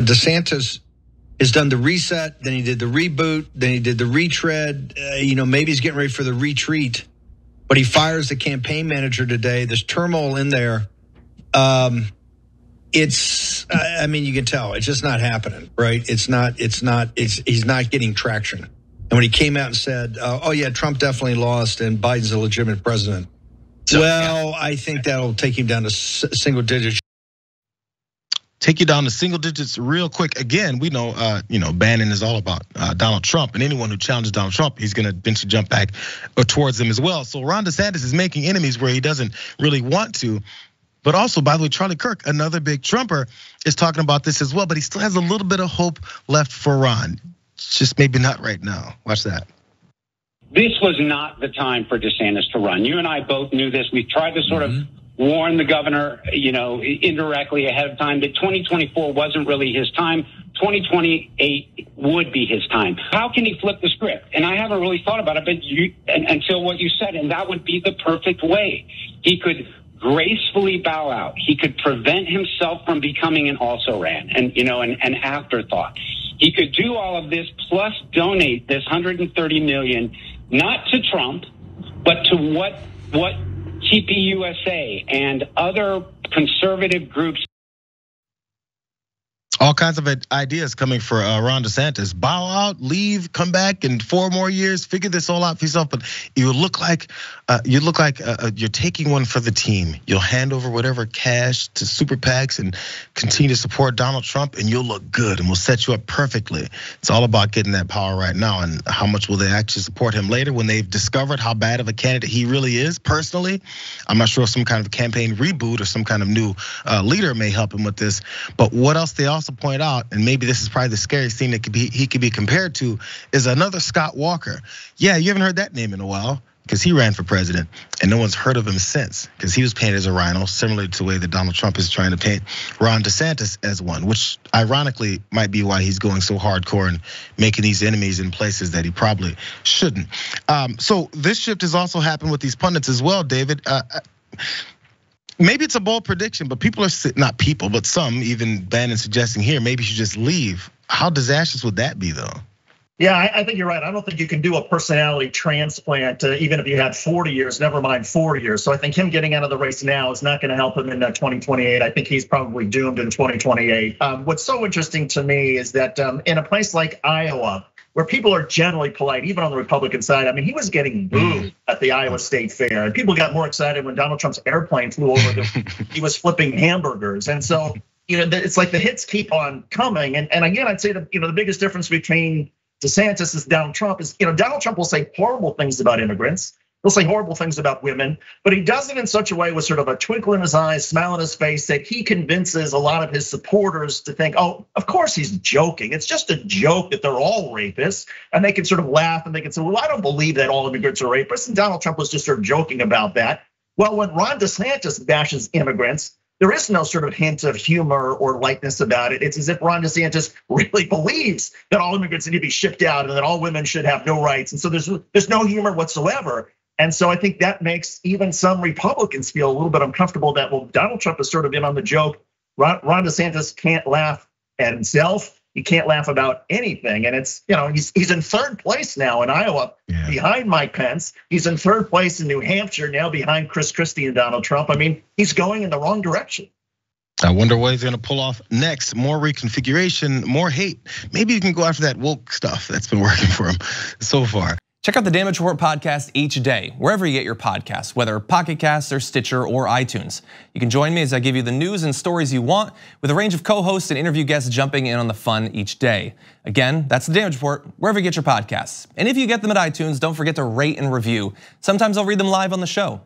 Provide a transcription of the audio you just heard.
DeSantis has done the reset, then he did the reboot, then he did the retread. Maybe he's getting ready for the retreat, but he fires the campaign manager today. There's turmoil in there. You can tell it's just not happening, right? He's not getting traction. And when he came out and said, Trump definitely lost and Biden's a legitimate president. I think that'll take him down to single digits. Take you down to single digits real quick. Again, we know, Bannon is all about Donald Trump, and anyone who challenges Donald Trump, he's going to eventually jump back towards him as well. So Ron DeSantis is making enemies where he doesn't really want to. But also, by the way, Charlie Kirk, another big Trumper, is talking about this as well. But he still has a little bit of hope left for Ron. It's just maybe not right now. Watch that. This was not the time for DeSantis to run. You and I both knew this. We tried to sort of warn the governor, indirectly ahead of time that 2024 wasn't really his time. 2028 would be his time. How can he flip the script? And I haven't really thought about it, but until what you said, and that would be the perfect way. He could gracefully bow out. He could prevent himself from becoming an also-ran and an afterthought. He could do all of this plus donate this $130 million, not to Trump, but to what TPUSA and other conservative groups. All kinds of ideas coming for Ron DeSantis. Bow out, leave, come back in 4 more years, figure this all out for yourself. But you look like you're taking one for the team. You'll hand over whatever cash to super PACs and continue to support Donald Trump, and you'll look good, and we'll set you up perfectly. It's all about getting that power right now, and how much will they actually support him later when they've discovered how bad of a candidate he really is. Personally, I'm not sure if some kind of campaign reboot or some kind of new leader may help him with this. But what else they also point out, and maybe this is probably the scariest thing that he could be compared to, is another Scott Walker. Yeah, you haven't heard that name in a while because he ran for president and no one's heard of him since, because he was painted as a rhino, similar to the way that Donald Trump is trying to paint Ron DeSantis as one, which ironically might be why he's going so hardcore and making these enemies in places that he probably shouldn't. So this shift has also happened with these pundits as well, David. Maybe it's a bold prediction, but not people, but some, even Bannon suggesting here, maybe you should just leave. How disastrous would that be, though? Yeah, I think you're right. I don't think you can do a personality transplant, even if you had 40 years, never mind 4 years. So I think him getting out of the race now is not going to help him in 2028. I think he's probably doomed in 2028. What's so interesting to me is that in a place like Iowa, where people are generally polite, even on the Republican side. I mean, he was getting booed at the Iowa State Fair, and people got more excited when Donald Trump's airplane flew over them. He was flipping hamburgers, and so it's like the hits keep on coming. And again, I'd say the biggest difference between DeSantis and Donald Trump is Donald Trump will say horrible things about immigrants. He'll say horrible things about women, but he does it in such a way with sort of a twinkle in his eyes, smile on his face, that he convinces a lot of his supporters to think, oh, of course he's joking. It's just a joke that they're all rapists. And they can sort of laugh and they can say, well, I don't believe that all immigrants are rapists. And Donald Trump was just sort of joking about that. Well, when Ron DeSantis bashes immigrants, there is no sort of hint of humor or lightness about it. It's as if Ron DeSantis really believes that all immigrants need to be shipped out and that all women should have no rights. And so there's no humor whatsoever. And so I think that makes even some Republicans feel a little bit uncomfortable that, well, Donald Trump is sort of in on the joke. Ron DeSantis can't laugh at himself. He can't laugh about anything. And it's, he's in 3rd place now in Iowa behind Mike Pence. He's in 3rd place in New Hampshire now behind Chris Christie and Donald Trump. I mean, he's going in the wrong direction. I wonder what he's gonna pull off next. More reconfiguration, more hate. Maybe you can go after that woke stuff that's been working for him so far. Check out the Damage Report podcast each day, wherever you get your podcasts, whether Pocket Casts or Stitcher or iTunes. You can join me as I give you the news and stories you want, with a range of co-hosts and interview guests jumping in on the fun each day. Again, that's the Damage Report, wherever you get your podcasts. And if you get them at iTunes, don't forget to rate and review. Sometimes I'll read them live on the show.